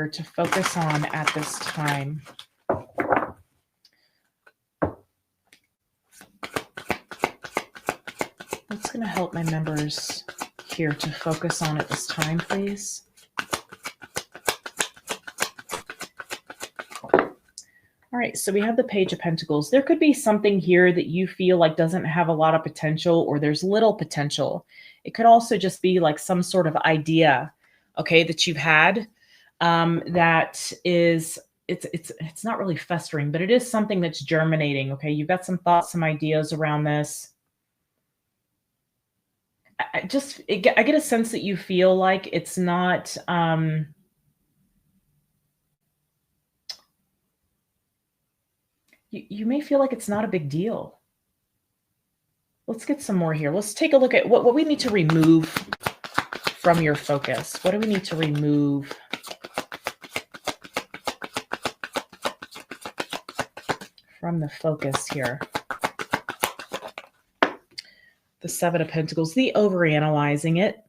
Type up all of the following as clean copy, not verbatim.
to focus on at this time? What's going to help my members here to focus on at this time, please? All right, so we have the Page of Pentacles. There could be something here that you feel like doesn't have a lot of potential, or there's little potential. It could also just be like some sort of idea, okay, that you've had that is, it's not really festering, but it is something that's germinating, okay? You've got some thoughts, some ideas around this. I get a sense that you feel like it's not, you may feel like it's not a big deal. Let's get some more here. Let's take a look at what we need to remove from your focus. What do we need to remove? From the focus here. The Seven of Pentacles, the overanalyzing it,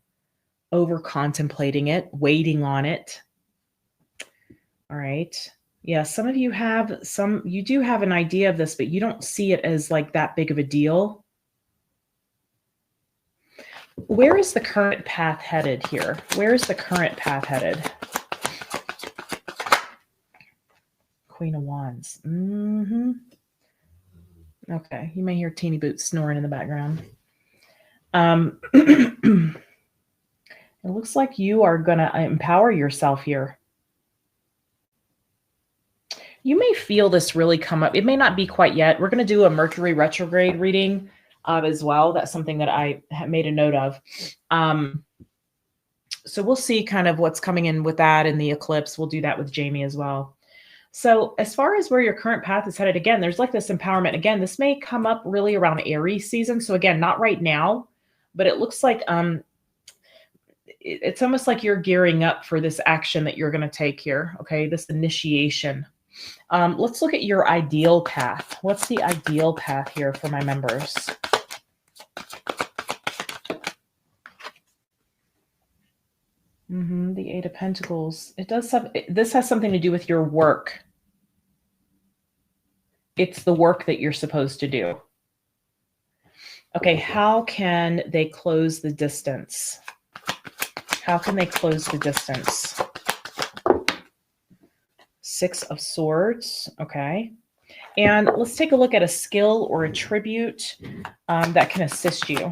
over-contemplating it, waiting on it. All right. Yeah, some of you you do have an idea of this, but you don't see it as like that big of a deal. Where is the current path headed here? Where is the current path headed? Queen of Wands. Okay, you may hear Teeny Boots snoring in the background. It looks like you are going to empower yourself here. You may feel this really come up. It may not be quite yet. We're going to do a Mercury retrograde reading as well. That's something that I have made a note of. So we'll see kind of what's coming in with that in the eclipse. We'll do that with Jamie as well. So as far as where your current path is headed, again, there's like this empowerment. Again, this may come up really around Aries season. So again, not right now, but it looks like it's almost like you're gearing up for this action that you're going to take here. Okay, this initiation. Let's look at your ideal path. What's the ideal path here for my members? The Eight of Pentacles. This has something to do with your work. It's the work that you're supposed to do. Okay, how can they close the distance? How can they close the distance? Six of Swords. Okay. And let's take a look at a skill or a tribute that can assist you.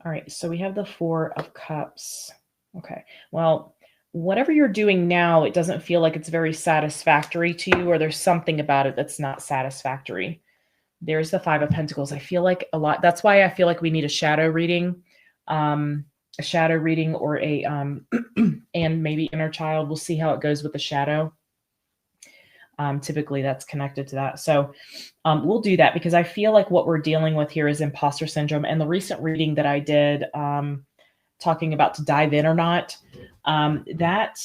All right, so we have the Four of Cups. Okay, well, whatever you're doing now, it doesn't feel like it's very satisfactory to you, or there's something about it that's not satisfactory. There's the Five of Pentacles. I feel like a lot. That's why I feel like we need a shadow reading, or a, and maybe inner child. We'll see how it goes with the shadow. Typically that's connected to that. So we'll do that because I feel like what we're dealing with here is imposter syndrome. And the recent reading that I did, talking about to dive in or not, that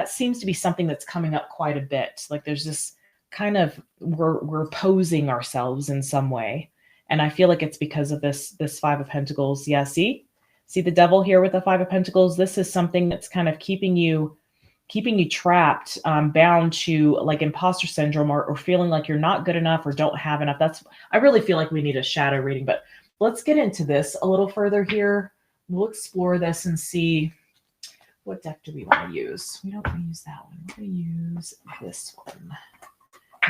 seems to be something that's coming up quite a bit. Like there's this kind of, we're posing ourselves in some way. And I feel like it's because of this Five of Pentacles. Yeah, see the devil here with the Five of Pentacles. This is something that's kind of keeping you trapped, bound to like imposter syndrome, or feeling like you're not good enough or don't have enough. I really feel like we need a shadow reading, but let's get into this a little further here. We'll explore this and see what deck do we want to use. We don't want to use that one. We're going to use this one.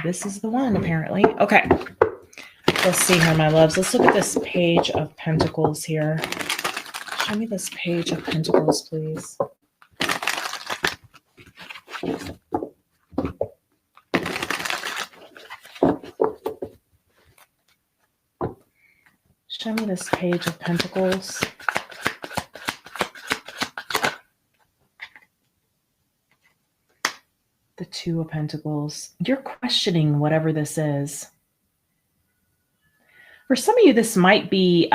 This is the one, apparently. Okay. Let's see here, my loves. Let's look at this Page of Pentacles here. Show me this Page of Pentacles, please. Show me this Page of Pentacles. The Two of Pentacles. You're questioning whatever this is. For some of you, this might be,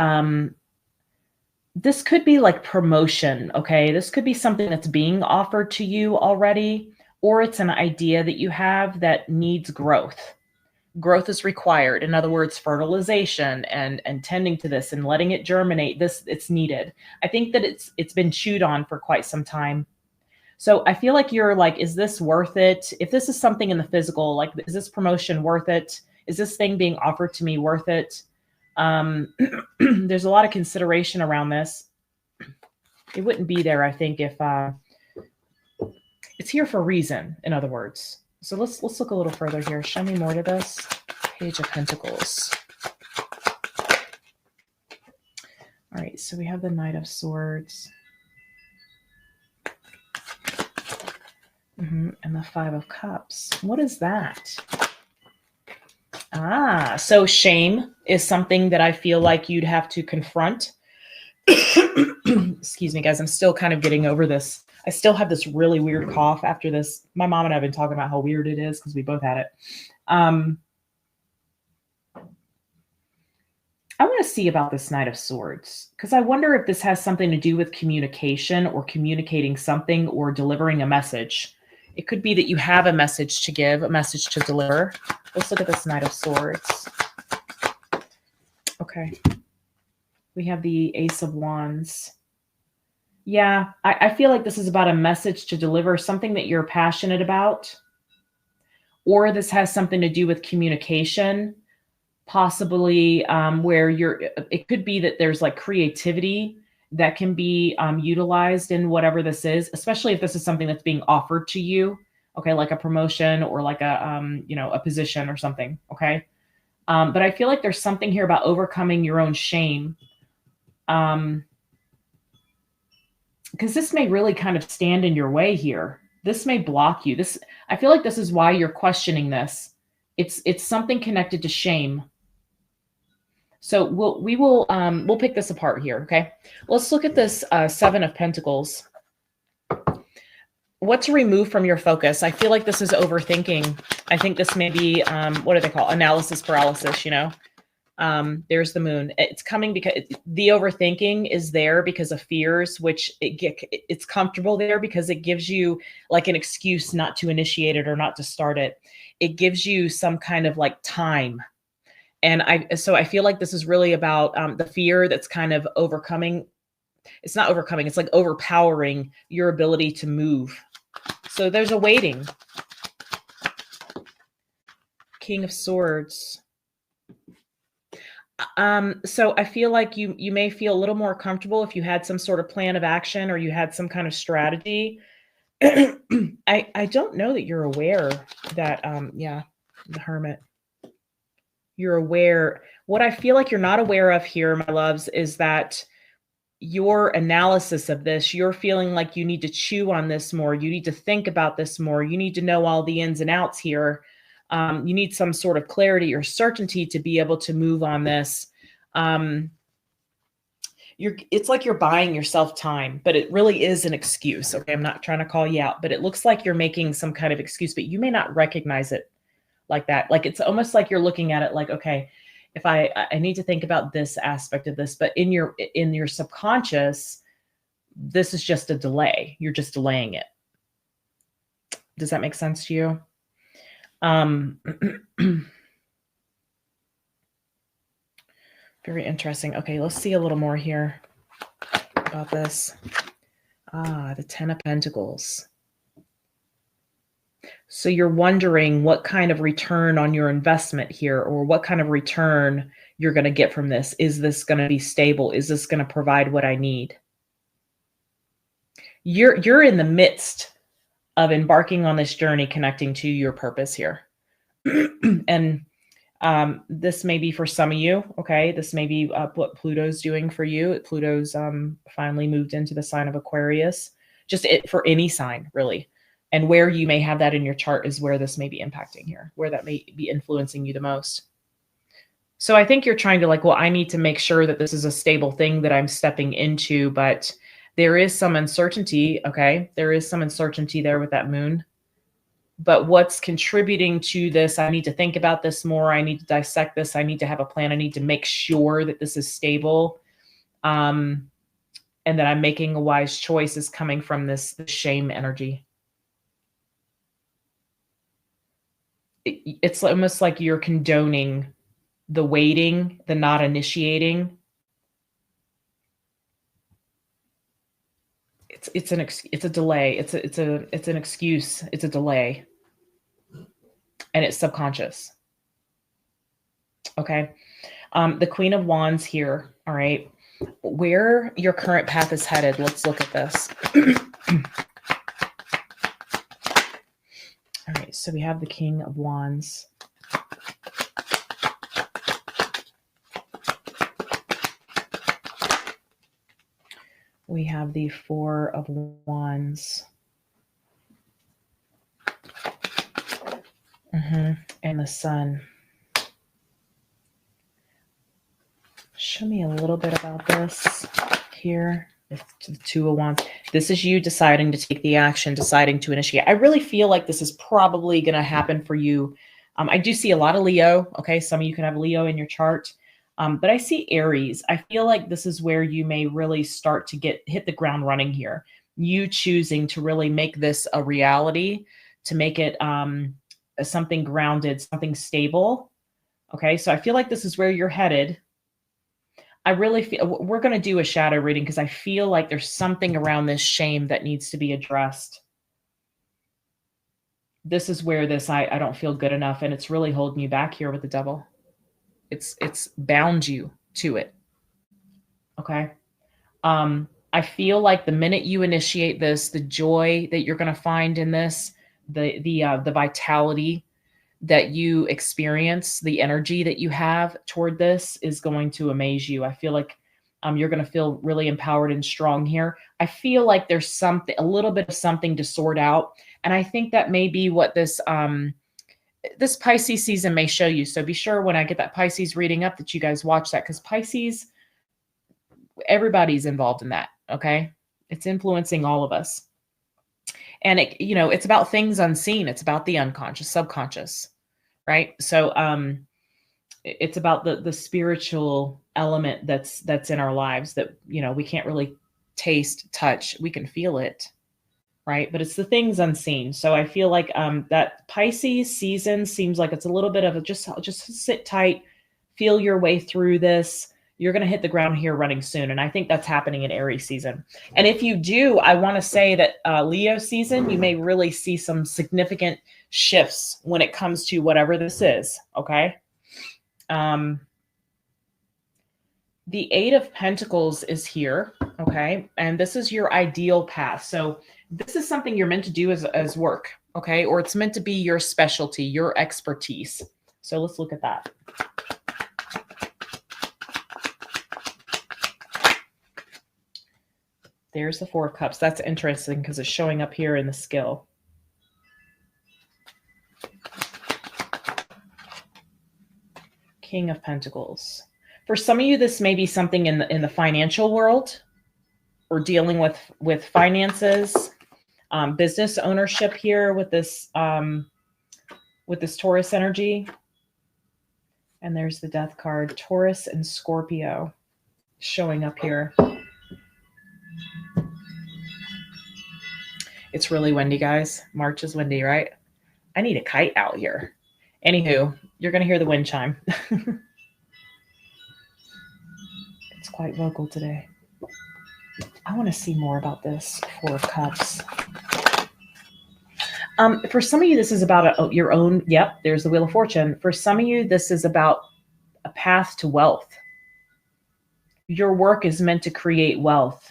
this could be like promotion, okay? This could be something that's being offered to you already, or it's an idea that you have that needs growth. growth is required. In other words, fertilization and tending to this and letting it germinate. This it's needed. I think that it's been chewed on for quite some time. So I feel like you're like, is this worth it? If this is something in the physical, like, is this promotion worth it? Is this thing being offered to me worth it? There's a lot of consideration around this. It wouldn't be there, I think, if it's here for a reason, in other words. So let's look a little further here. Show me more to this. Page of Pentacles. All right, so we have the Knight of Swords. And the Five of Cups. What is that? So shame is something that I feel like you'd have to confront. Excuse me, guys. I'm still kind of getting over this. I still have this really weird cough after this. My mom and I have been talking about how weird it is because we both had it. I want to see about this Knight of Swords because I wonder if this has something to do with communication or communicating something or delivering a message. It could be that you have a message to give, a message to deliver. Let's look at this Knight of Swords. Okay. We have the Ace of Wands. Yeah, I feel like this is about a message to deliver, something that you're passionate about. Or this has something to do with communication, possibly where it could be that there's like creativity that can be utilized in whatever this is, especially if this is something that's being offered to you. Okay, like a promotion or like a position or something. Okay, but I feel like there's something here about overcoming your own shame, because this may really kind of stand in your way here. This may block you. I feel like this is why you're questioning this. It's something connected to shame. So we'll pick this apart here, okay? Let's look at this Seven of Pentacles. What to remove from your focus? I feel like this is overthinking. I think this may be, what do they call? Analysis paralysis, There's the Moon. It's coming because the overthinking is there because of fears, which it's comfortable there because it gives you like an excuse not to initiate it or not to start it. It gives you some kind of like time. And so I feel like this is really about the fear that's kind of overcoming. It's not overcoming. It's like overpowering your ability to move. So there's a waiting. King of Swords. So I feel like you may feel a little more comfortable if you had some sort of plan of action or you had some kind of strategy. I don't know that you're aware that, the Hermit. You're aware. What I feel like you're not aware of here, my loves, is that your analysis of this, you're feeling like you need to chew on this more. You need to think about this more. You need to know all the ins and outs here. You need some sort of clarity or certainty to be able to move on this. It's like you're buying yourself time, but it really is an excuse. Okay, I'm not trying to call you out, but it looks like you're making some kind of excuse, but you may not recognize it like that. Like it's almost like you're looking at it like, okay, if I need to think about this aspect of this, but in your subconscious, this is just a delay. You're just delaying it. Does that make sense to you? Very interesting. Okay, let's see a little more here about this. The Ten of Pentacles. So you're wondering what kind of return on your investment here, or what kind of return you're going to get from this. Is this going to be stable? Is this going to provide what I need? You're in the midst of embarking on this journey, connecting to your purpose here. And this may be for some of you. Okay, this may be what Pluto's doing for you. Pluto's finally moved into the sign of Aquarius. Just for any sign, really. And where you may have that in your chart is where this may be impacting here, where that may be influencing you the most. So I think you're trying to like, well, I need to make sure that this is a stable thing that I'm stepping into, but there is some uncertainty. Okay, there is some uncertainty there with that Moon. But what's contributing to this, I need to think about this more. I need to dissect this. I need to have a plan. I need to make sure that this is stable. And that I'm making a wise choice is coming from this shame energy. it's almost like you're condoning the waiting, the not initiating. It's a delay. It's an excuse. It's a delay, and it's subconscious. Okay. The Queen of Wands here. All right. Where your current path is headed. Let's look at this. All right. So we have the King of Wands. We have the Four of Wands. And the Sun. Show me a little bit about this here. It's the Two of Wands. This is you deciding to take the action, deciding to initiate. I really feel like this is probably going to happen for you. I do see a lot of Leo. Okay. Some of you can have Leo in your chart. But I see Aries. I feel like this is where you may really start to hit the ground running here. You choosing to really make this a reality, to make it something grounded, something stable. Okay, so I feel like this is where you're headed. I really feel we're going to do a shadow reading because I feel like there's something around this shame that needs to be addressed. This is where I don't feel good enough, and it's really holding you back here with the Devil. It's bound you to it. Okay. I feel like the minute you initiate this, the joy that you're going to find in this, the vitality that you experience, the energy that you have toward this is going to amaze you. I feel like you're going to feel really empowered and strong here. I feel like there's a little bit of something to sort out. And I think that may be what this Pisces season may show you. So be sure when I get that Pisces reading up that you guys watch that, because Pisces, everybody's involved in that. Okay. It's influencing all of us. And it's about things unseen. It's about the unconscious, subconscious, right? So it's about the spiritual element that's in our lives that, we can't really taste, touch. We can feel it. Right. But it's the things unseen. So I feel like that Pisces season seems like it's a little bit of just sit tight, feel your way through this. You're going to hit the ground here running soon. And I think that's happening in Aries season. And if you do, I want to say that Leo season, you may really see some significant shifts when it comes to whatever this is. Okay. The Eight of Pentacles is here. Okay. And this is your ideal path. So this is something you're meant to do as work. Okay. Or it's meant to be your specialty, your expertise. So let's look at that. There's the Four of Cups. That's interesting because it's showing up here in the skill. King of Pentacles. For some of you, this may be something in the financial world, or dealing with finances, business ownership here with this Taurus energy. And there's the Death card, Taurus and Scorpio showing up here. It's really windy, guys. March is windy, right? I need a kite out here. Anywho, you're going to hear the wind chime. It's quite vocal today. I want to see more about this Four of Cups. For some of you, this is about your own. Yep, there's the Wheel of Fortune. For some of you, this is about a path to wealth. Your work is meant to create wealth.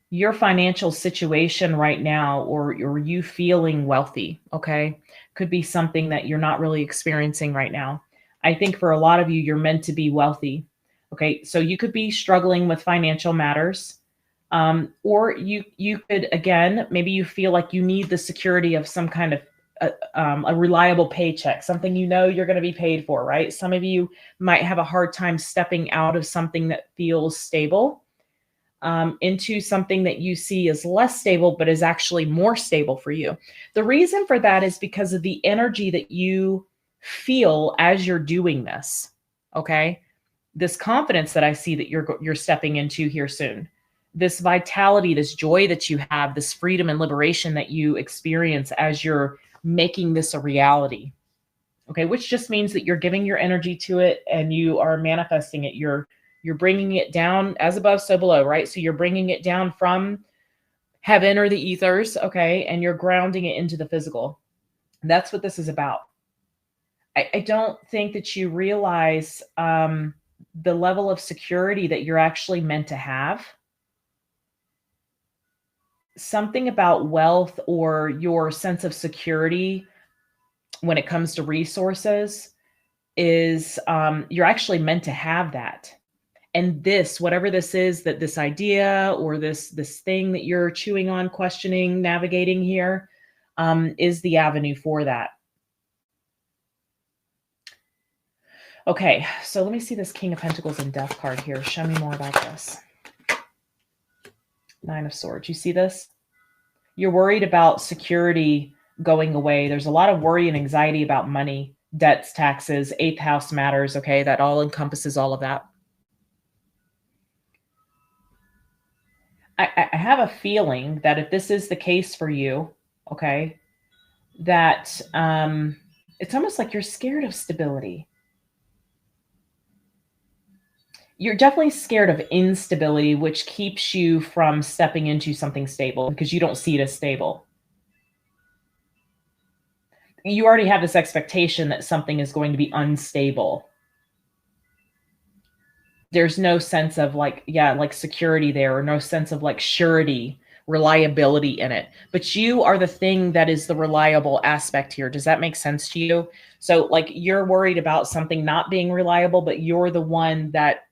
Your financial situation right now, or you feeling wealthy, okay, could be something that you're not really experiencing right now. I think for a lot of you, you're meant to be wealthy. Okay, so you could be struggling with financial matters, or you could, again, maybe you feel like you need the security of some kind of a reliable paycheck, something you're going to be paid for, right? Some of you might have a hard time stepping out of something that feels stable into something that you see as less stable, but is actually more stable for you. The reason for that is because of the energy that you feel as you're doing this. Okay. This confidence that I see that you're stepping into here soon, this vitality, this joy that you have, this freedom and liberation that you experience as you're making this a reality. Okay, which just means that you're giving your energy to it and you are manifesting it. You're bringing it down, as above, so below, right? So you're bringing it down from heaven or the ethers, okay, and you're grounding it into the physical. That's what this is about. I don't think that you realize the level of security that you're actually meant to have. Something about wealth or your sense of security when it comes to resources is you're actually meant to have that. And this, whatever this is, that this idea or this thing that you're chewing on, questioning, navigating here, is the avenue for that. Okay, so let me see this King of Pentacles and Death card here. Show me more about this. Nine of Swords. You see this? You're worried about security going away. There's a lot of worry and anxiety about money, debts, taxes, 8th house matters. Okay, that all encompasses all of that. I have a feeling that if this is the case for you, okay, that it's almost like you're scared of stability. You're definitely scared of instability, which keeps you from stepping into something stable because you don't see it as stable. You already have this expectation that something is going to be unstable. There's no sense of like security there, or no sense of like surety, reliability in it. But you are the thing that is the reliable aspect here. Does that make sense to you? So like you're worried about something not being reliable, but you're the one that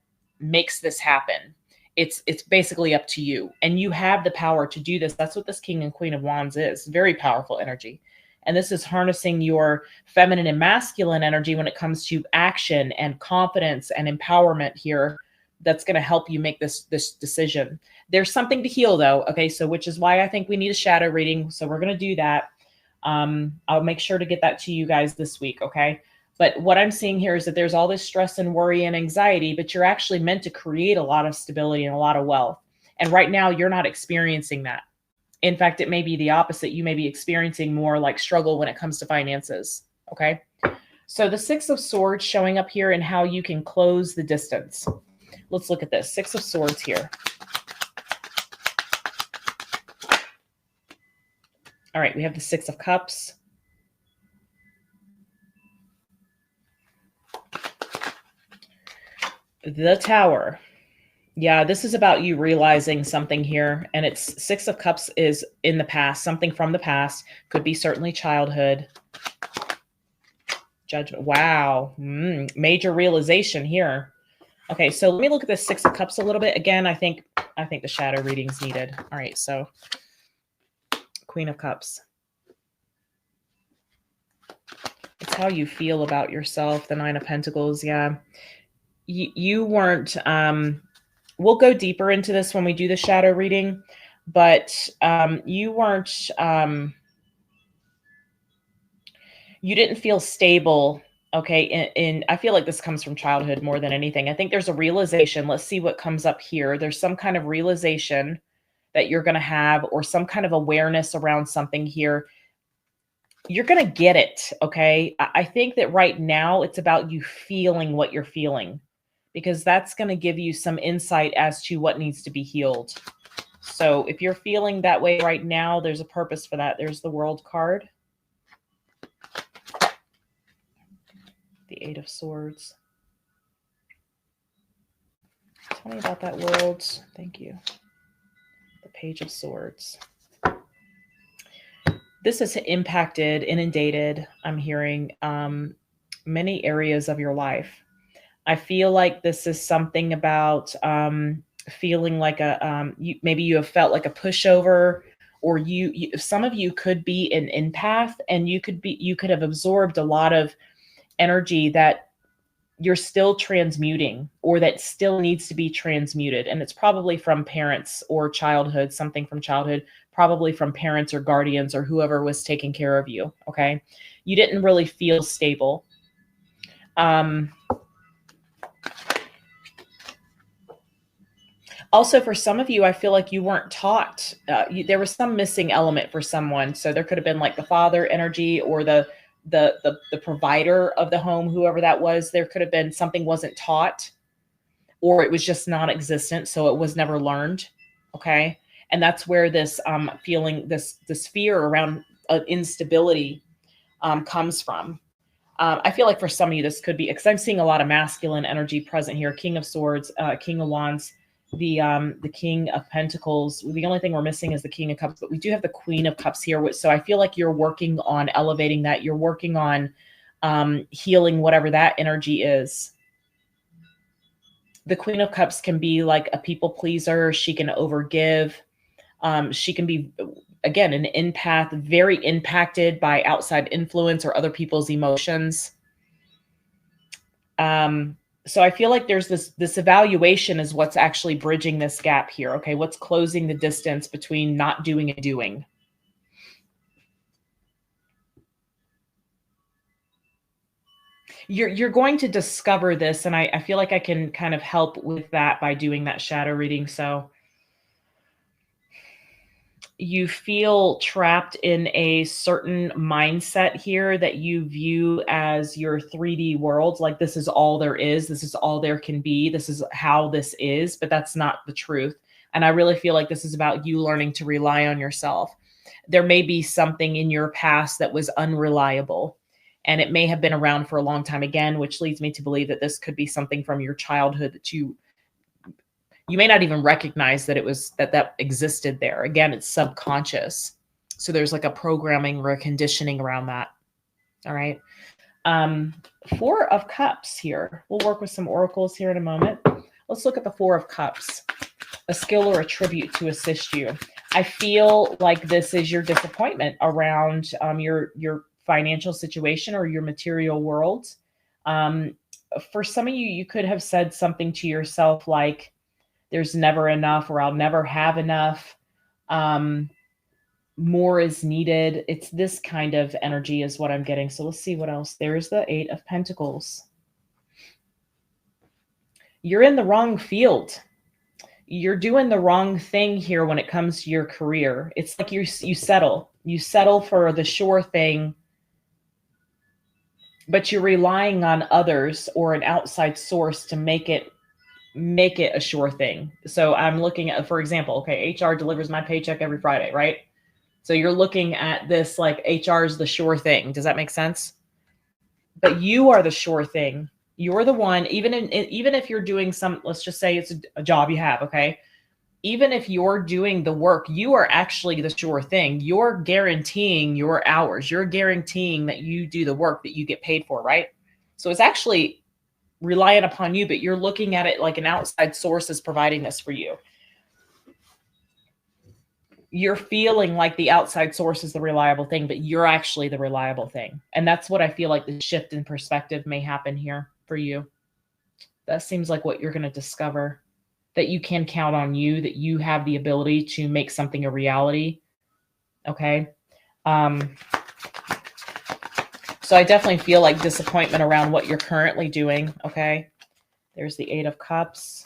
makes this happen. It's basically up to you, and you have the power to do this. That's what this King and Queen of Wands is. Very powerful energy. And this is harnessing your feminine and masculine energy when it comes to action and confidence and empowerment here. That's going to help you make this decision. There's something to heal though. Okay. So which is why I think we need a shadow reading. So we're going to do that. I'll make sure to get that to you guys this week. Okay. But what I'm seeing here is that there's all this stress and worry and anxiety, but you're actually meant to create a lot of stability and a lot of wealth. And right now you're not experiencing that. In fact, it may be the opposite. You may be experiencing more like struggle when it comes to finances. Okay. So the Six of Swords showing up here and how you can close the distance. Let's look at this. Six of Swords here. All right. We have the Six of Cups. The Tower. Yeah, this is about you realizing something here. And it's Six of Cups is in the past, something from the past. Could be certainly childhood. Judgment. Wow. Major realization here. Okay, so let me look at the Six of Cups a little bit. Again, I think the shadow reading's needed. All right, so Queen of Cups. It's how you feel about yourself. The Nine of Pentacles. Yeah. You weren't... we'll go deeper into this when we do the shadow reading, but you weren't, you didn't feel stable. Okay. And I feel like this comes from childhood more than anything. I think there's a realization. Let's see what comes up here. There's some kind of realization that you're going to have, or some kind of awareness around something here. You're going to get it. Okay. I think that right now it's about you feeling what you're feeling, because that's going to give you some insight as to what needs to be healed. So if you're feeling that way right now, there's a purpose for that. There's the World card. The Eight of Swords. Tell me about that, World. Thank you. The Page of Swords. This has impacted, inundated, I'm hearing, many areas of your life. I feel like this is something about feeling like maybe you have felt like a pushover, or some of you could be an empath, and you could have absorbed a lot of energy that you're still transmuting, or that still needs to be transmuted. And it's probably from parents or childhood, something from childhood, probably from parents or guardians or whoever was taking care of you. Okay. You didn't really feel stable. Also, for some of you, I feel like you weren't taught. There was some missing element for someone. So there could have been like the father energy or the provider of the home, whoever that was. There could have been something wasn't taught, or it was just non-existent, so it was never learned. Okay, and that's where this feeling, this fear around instability comes from. I feel like for some of you, this could be, because I'm seeing a lot of masculine energy present here. King of Swords, King of Wands, the King of Pentacles. The only thing we're missing is the King of Cups, but we do have the Queen of Cups here. So I feel like you're working on elevating that. You're working on healing whatever that energy is. The Queen of Cups can be like a people pleaser. She can overgive. She can be, again, an empath, very impacted by outside influence or other people's emotions. So I feel like there's this evaluation is what's actually bridging this gap here. Okay, what's closing the distance between not doing and doing? You're going to discover this, and I feel like I can kind of help with that by doing that shadow reading. So you feel trapped in a certain mindset here that you view as your 3D world. Like this is all there is. This is all there can be. This is how this is, but that's not the truth. And I really feel like this is about you learning to rely on yourself. There may be something in your past that was unreliable, and it may have been around for a long time again, which leads me to believe that this could be something from your childhood that you may not even recognize that it was that existed there. Again, it's subconscious. So there's like a programming or a conditioning around that. All right. 4 of Cups here. We'll work with some oracles here in a moment. Let's look at the 4 of Cups, a skill or a tribute to assist you. I feel like this is your disappointment around your financial situation or your material world. For some of you, you could have said something to yourself like, there's never enough, or I'll never have enough. More is needed. It's this kind of energy is what I'm getting. So let's see what else. There's the 8 of Pentacles. You're in the wrong field. You're doing the wrong thing here when it comes to your career. It's like you settle. You settle for the sure thing, but you're relying on others or an outside source to make it a sure thing. So I'm looking at, for example, okay, HR delivers my paycheck every Friday, right? So you're looking at this like HR is the sure thing. Does that make sense? But you are the sure thing. You're the one, even if you're doing some, let's just say it's a job you have, okay? Even if you're doing the work, you are actually the sure thing. You're guaranteeing your hours. You're guaranteeing that you do the work that you get paid for, right? So it's actually reliant upon you, but you're looking at it like an outside source is providing this for you. You're feeling like the outside source is the reliable thing, but you're actually the reliable thing. And that's what I feel like the shift in perspective may happen here for you. That seems like what you're going to discover, that you can count on you, that you have the ability to make something a reality. Okay. So I definitely feel like disappointment around what you're currently doing. Okay. There's the 8 of Cups.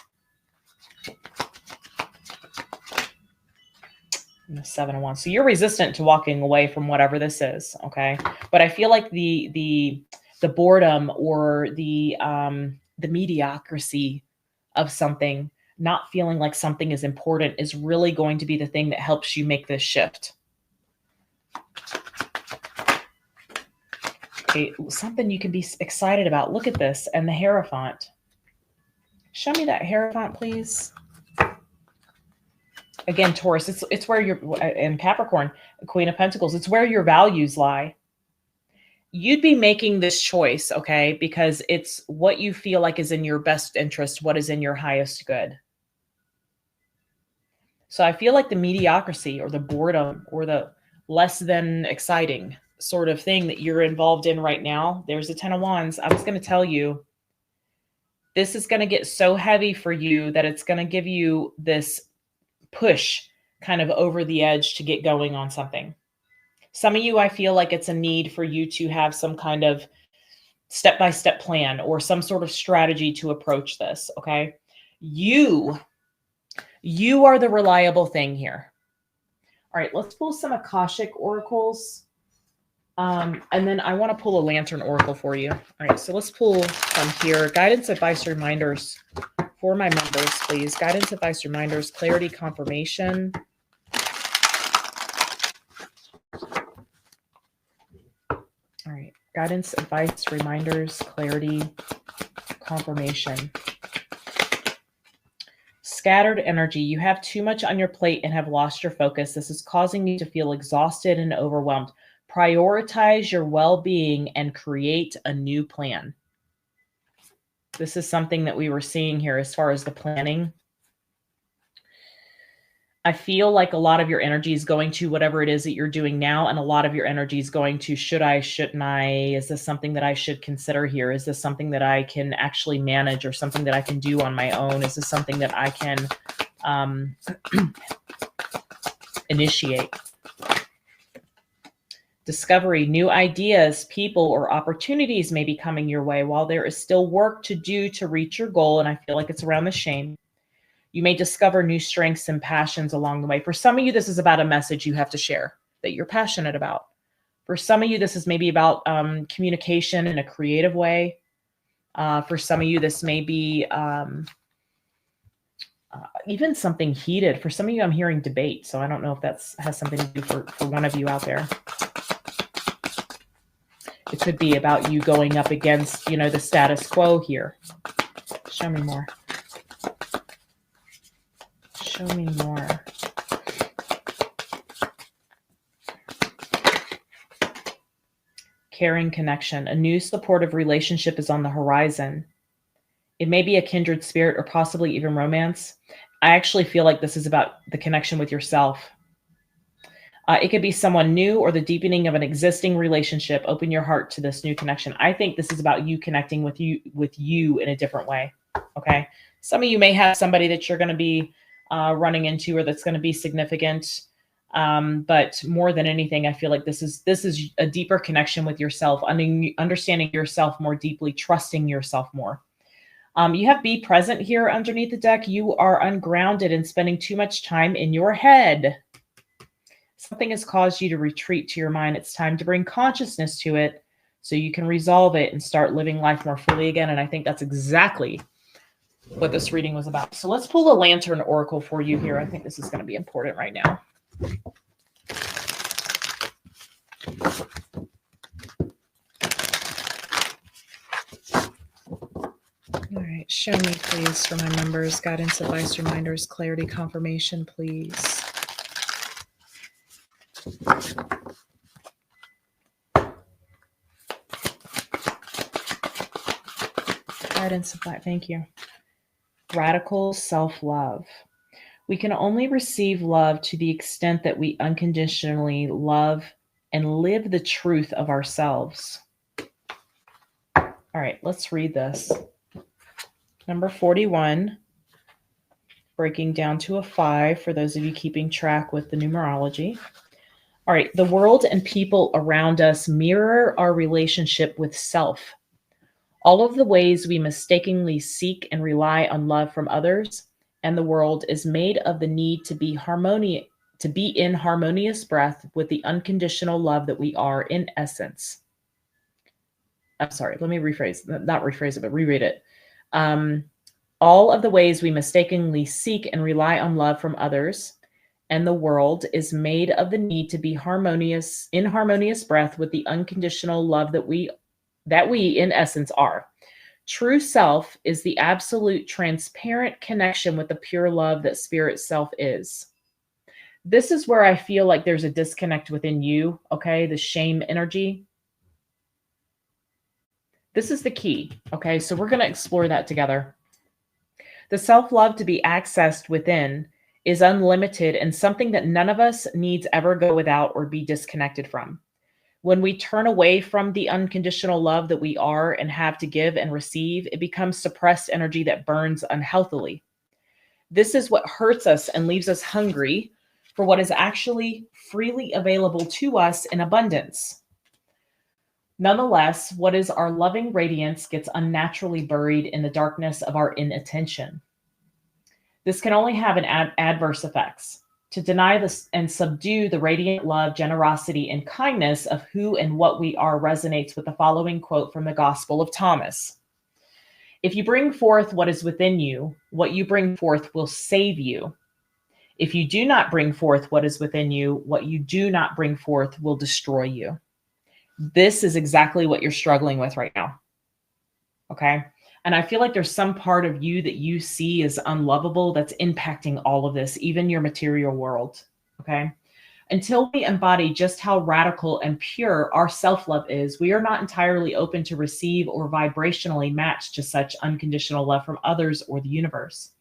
And the 7 of Wands. So you're resistant to walking away from whatever this is. Okay. But I feel like the boredom or the mediocrity of something, not feeling like something is important, is really going to be the thing that helps you make this shift. Okay, something you can be excited about. Look at this, and the Hierophant. Show me that Hierophant, please. Again, Taurus, it's where you're, and Capricorn, Queen of Pentacles, it's where your values lie. You'd be making this choice, okay, because it's what you feel like is in your best interest, what is in your highest good. So I feel like the mediocrity or the boredom or the less than exciting sort of thing that you're involved in right now, there's the 10 of Wands. I was going to tell you, this is going to get so heavy for you that it's going to give you this push kind of over the edge to get going on something. Some of you, I feel like it's a need for you to have some kind of step-by-step plan or some sort of strategy to approach this. Okay. You are the reliable thing here. All right, let's pull some Akashic oracles. And then I want to pull a lantern oracle for you. All right, so let's pull from here. Guidance, advice, reminders for my members, please. Guidance, advice, reminders, clarity, confirmation. All right, guidance, advice, reminders, clarity, confirmation. Scattered energy. You have too much on your plate and have lost your focus. This is causing you to feel exhausted and overwhelmed. Prioritize your well-being and create a new plan. This is something that we were seeing here as far as the planning. I feel like a lot of your energy is going to whatever it is that you're doing now, and a lot of your energy is going to should I, shouldn't I? Is this something that I should consider here? Is this something that I can actually manage or something that I can do on my own? Is this something that I can initiate? Discovery, new ideas, people, or opportunities may be coming your way. While there is still work to do to reach your goal, and I feel like it's around the shame, you may discover new strengths and passions along the way. For some of you, this is about a message you have to share that you're passionate about. For some of you, this is maybe about communication in a creative way. For some of you, this may be even something heated. For some of you, I'm hearing debate. So I don't know if that has something to do for one of you out there. It could be about you going up against, the status quo here. Show me more. Show me more. Caring connection. A new supportive relationship is on the horizon. It may be a kindred spirit or possibly even romance. I actually feel like this is about the connection with yourself. It could be someone new or the deepening of an existing relationship. Open your heart to this new connection. I think this is about you connecting with you in a different way. Okay. Some of you may have somebody that you're going to be running into or that's going to be significant. But more than anything, I feel like this is a deeper connection with yourself, understanding yourself more deeply, trusting yourself more. You have be present here underneath the deck. You are ungrounded and spending too much time in your head. Something has caused you to retreat to your mind. It's time to bring consciousness to it so you can resolve it and start living life more fully again. And I think that's exactly what this reading was about. So let's pull a lantern oracle for you here. I think this is going to be important right now. All right, show me, please, for my members, guidance, advice, reminders, clarity, confirmation, please. Guidance, advice, thank you. Radical self-love. We can only receive love to the extent that we unconditionally love and live the truth of ourselves. All right, let's read this. Number 41, breaking down to a 5 for those of you keeping track with the numerology. All right, the world and people around us mirror our relationship with self. All of the ways we mistakenly seek and rely on love from others and the world is made of the need to be in harmonious breath with the unconditional love that we are in essence. I'm sorry, let me not rephrase it, but reread it. All of the ways we mistakenly seek and rely on love from others and the world is made of the need to be in harmonious breath with the unconditional love that we in essence are. True self is the absolute transparent connection with the pure love that spirit self is. This is where I feel like there's a disconnect within you, okay? The shame energy. This is the key, okay? So we're going to explore that together. The self-love to be accessed within is unlimited and something that none of us needs ever go without or be disconnected from. When we turn away from the unconditional love that we are and have to give and receive, it becomes suppressed energy that burns unhealthily. This is what hurts us and leaves us hungry for what is actually freely available to us in abundance. Nonetheless, what is our loving radiance gets unnaturally buried in the darkness of our inattention. This can only have an adverse effects. To deny this and subdue the radiant love, generosity, and kindness of who and what we are resonates with the following quote from the Gospel of Thomas. If you bring forth what is within you, what you bring forth will save you. If you do not bring forth what is within you, what you do not bring forth will destroy you. This is exactly what you're struggling with right now. Okay. And I feel like there's some part of you that you see as unlovable that's impacting all of this, even your material world. Okay. Until we embody just how radical and pure our self-love is, we are not entirely open to receive or vibrationally match to such unconditional love from others or the universe.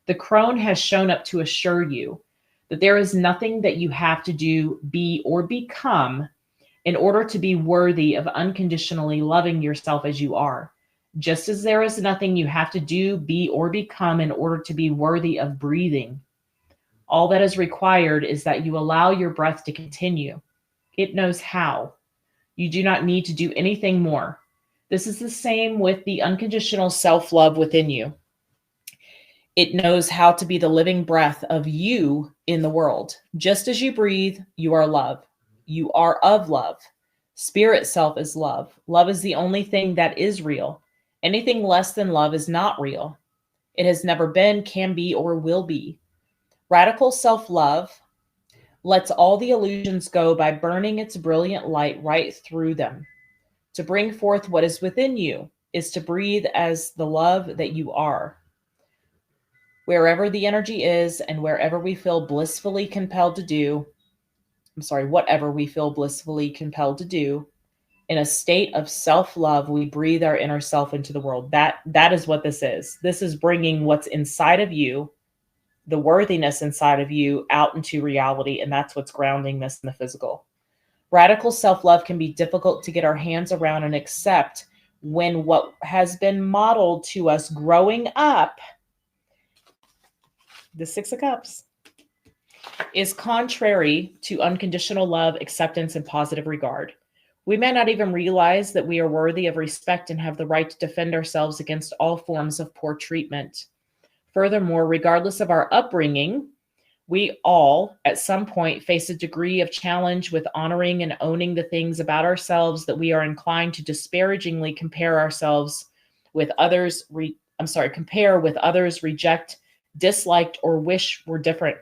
The crone has shown up to assure you that there is nothing that you have to do, be, or become in order to be worthy of unconditionally loving yourself as you are. Just as there is nothing you have to do, be, or become in order to be worthy of breathing. All that is required is that you allow your breath to continue. It knows how. You do not need to do anything more. This is the same with the unconditional self-love within you. It knows how to be the living breath of you in the world. Just as you breathe, you are love. You are of love. Spirit self is love. Love is the only thing that is real. Anything less than love is not real. It has never been, can be, or will be. Radical self-love lets all the illusions go by burning its brilliant light right through them. To bring forth what is within you is to breathe as the love that you are. Wherever the energy is and wherever we feel blissfully compelled to do, whatever we feel blissfully compelled to do, in a state of self-love, we breathe our inner self into the world. That is what this is. This is bringing what's inside of you, the worthiness inside of you, out into reality, and that's what's grounding this in the physical. Radical self-love can be difficult to get our hands around and accept when what has been modeled to us growing up, the Six of Cups, is contrary to unconditional love, acceptance, and positive regard. We may not even realize that we are worthy of respect and have the right to defend ourselves against all forms of poor treatment. Furthermore, regardless of our upbringing, we all at some point face a degree of challenge with honoring and owning the things about ourselves that we are inclined to disparagingly compare with others, reject, disliked, or wish were different.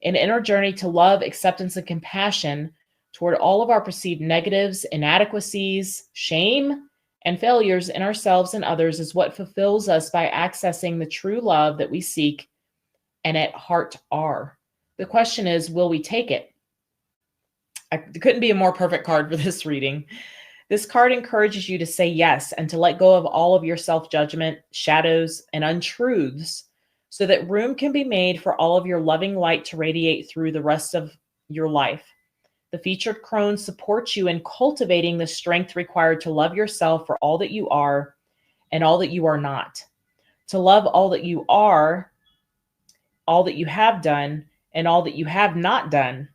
An inner journey to love, acceptance, and compassion toward all of our perceived negatives, inadequacies, shame, and failures in ourselves and others is what fulfills us by accessing the true love that we seek and at heart are. The question is, will we take it? It couldn't be a more perfect card for this reading. This card encourages you to say yes and to let go of all of your self-judgment, shadows, and untruths so that room can be made for all of your loving light to radiate through the rest of your life. The featured crone supports you in cultivating the strength required to love yourself for all that you are and all that you are not. To love all that you are, all that you have done, and all that you have not done.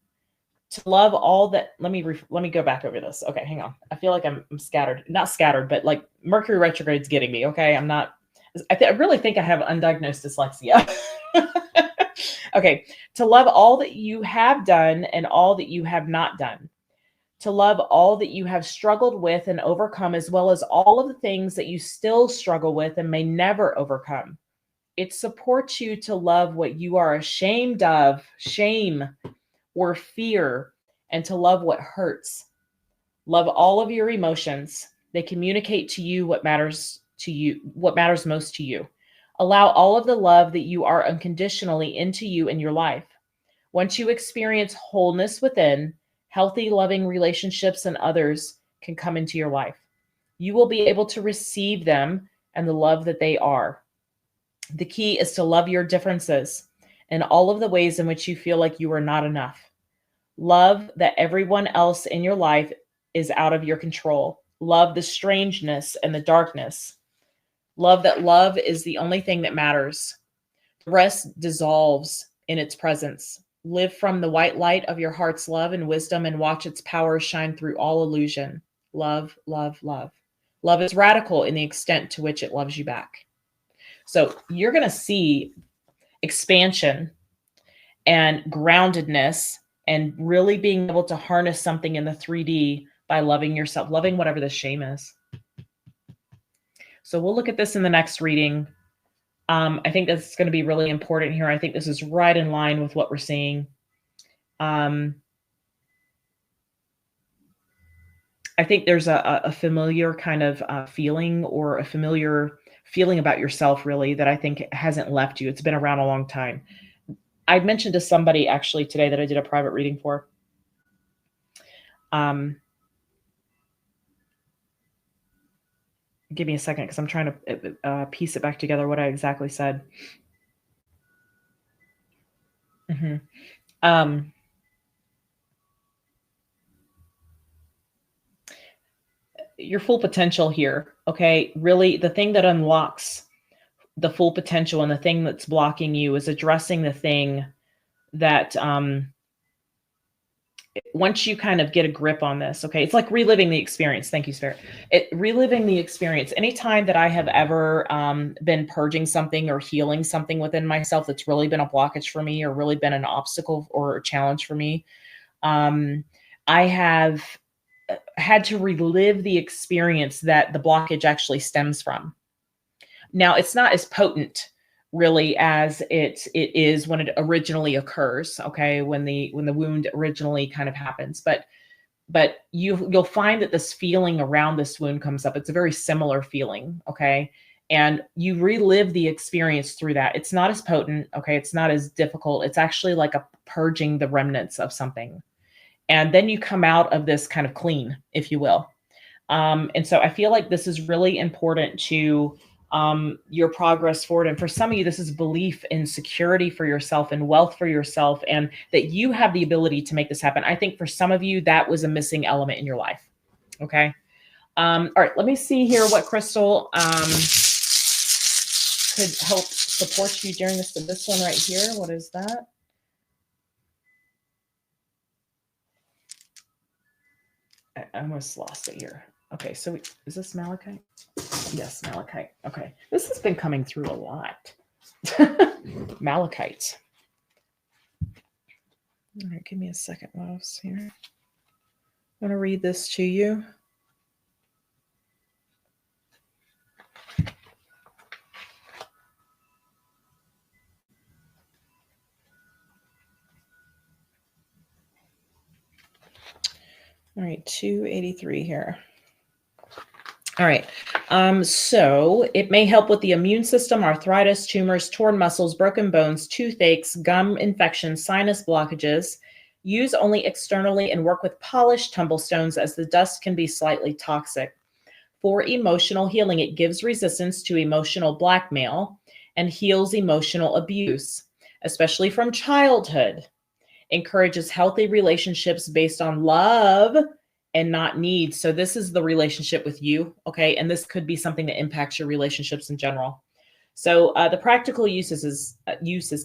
To love all that, let me go back over this. Okay, hang on. I feel like I'm scattered. Not scattered, but like Mercury retrograde's getting me, okay? I really think I have undiagnosed dyslexia. Okay, to love all that you have done and all that you have not done. To love all that you have struggled with and overcome, as well as all of the things that you still struggle with and may never overcome. It supports you to love what you are ashamed of, shame or fear, and to love what hurts. Love all of your emotions. They communicate to you what matters most to you. Allow all of the love that you are unconditionally into you in your life. Once you experience wholeness within, healthy, loving relationships and others can come into your life. You will be able to receive them and the love that they are. The key is to love your differences and all of the ways in which you feel like you are not enough. Love that everyone else in your life is out of your control. Love the strangeness and the darkness. Love that love is the only thing that matters. The rest dissolves in its presence. Live from the white light of your heart's love and wisdom and watch its power shine through all illusion. Love, love, love. Love is radical in the extent to which it loves you back. So you're going to see expansion and groundedness, and really being able to harness something in the 3D by loving yourself, loving whatever the shame is. So we'll look at this in the next reading. I think that's going to be really important here. I think this is right in line with what we're seeing. I think there's a familiar kind of feeling, or a familiar feeling about yourself, really, that I think hasn't left you. It's been around a long time. I mentioned to somebody actually today that I did a private reading for. Give me a second, because I'm trying to piece it back together, what I exactly said. Your full potential here, okay? Really, the thing that unlocks the full potential and the thing that's blocking you is addressing the thing that once you kind of get a grip on this, okay, it's like reliving the experience. Thank you, Spirit. Reliving the experience. Anytime that I have ever been purging something or healing something within myself that's really been a blockage for me, or really been an obstacle or a challenge for me, I have had to relive the experience that the blockage actually stems from. Now, it's not as potent really as it is when it originally occurs, okay, when the wound originally kind of happens, but you'll find that this feeling around this wound comes up. It's a very similar feeling, okay, and you relive the experience through that. It's not as potent, okay, it's not as difficult. It's actually like a purging the remnants of something, and then you come out of this kind of clean, if you will. And so I feel like this is really important to your progress forward. And for some of you, this is belief in security for yourself and wealth for yourself, and that you have the ability to make this happen. I think for some of you, that was a missing element in your life. Okay. All right. Let me see here what crystal could help support you during this. This one right here. What is that? I almost lost it here. Okay. So is this malachite? Yes, malachite. Okay. This has been coming through a lot. Malachite. All right, give me a second, loves, here. I'm going to read this to you. All right, 283 here. All right. So it may help with the immune system, arthritis, tumors, torn muscles, broken bones, toothaches, gum infections, sinus blockages. Use only externally and work with polished tumblestones, as the dust can be slightly toxic. For emotional healing, it gives resistance to emotional blackmail and heals emotional abuse, especially from childhood. Encourages healthy relationships based on love and not need. So this is the relationship with you, okay? And this could be something that impacts your relationships in general. So the practical uses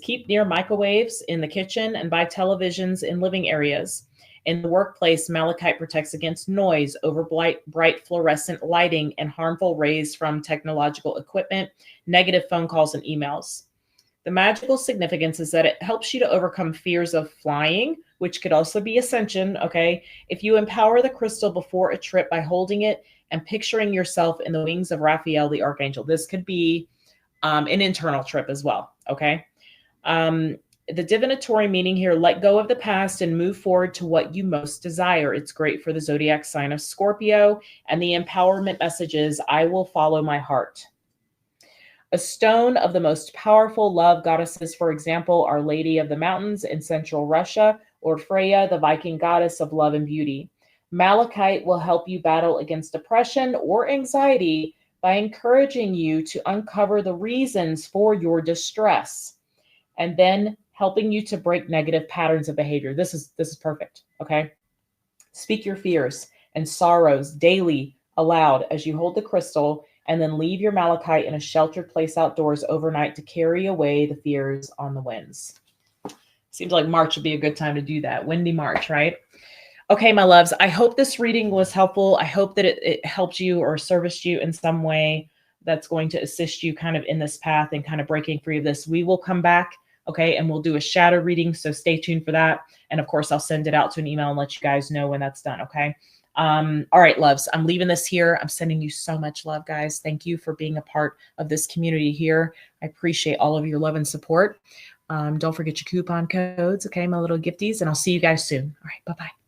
keep near microwaves in the kitchen and by televisions in living areas. In the workplace, malachite protects against noise, over bright fluorescent lighting, and harmful rays from technological equipment, negative phone calls, and emails. The magical significance is that it helps you to overcome fears of flying, which could also be ascension, okay? If you empower the crystal before a trip by holding it and picturing yourself in the wings of Raphael the Archangel. This could be an internal trip as well, okay? The divinatory meaning here, let go of the past and move forward to what you most desire. It's great for the zodiac sign of Scorpio, and the empowerment message is, I will follow my heart. A stone of the most powerful love goddesses, for example, Our Lady of the Mountains in central Russia, or Freya, the Viking goddess of love and beauty. Malachite will help you battle against depression or anxiety by encouraging you to uncover the reasons for your distress, and then helping you to break negative patterns of behavior. This is perfect, okay? Speak your fears and sorrows daily aloud as you hold the crystal, and then leave your malachite in a sheltered place outdoors overnight to carry away the fears on the winds. Seems like March would be a good time to do that. Windy March, right? Okay, my loves, I hope this reading was helpful. I hope that it helped you or serviced you in some way that's going to assist you kind of in this path and kind of breaking free of this. We will come back Okay. And we'll do a shadow reading. So stay tuned for that. And of course, I'll send it out to an email and let you guys know when that's done. Okay. All right, loves, I'm leaving this here. I'm sending you so much love, guys. Thank you for being a part of this community here. I appreciate all of your love and support. Don't forget your coupon codes. Okay. My little gifties, and I'll see you guys soon. All right. Bye-bye.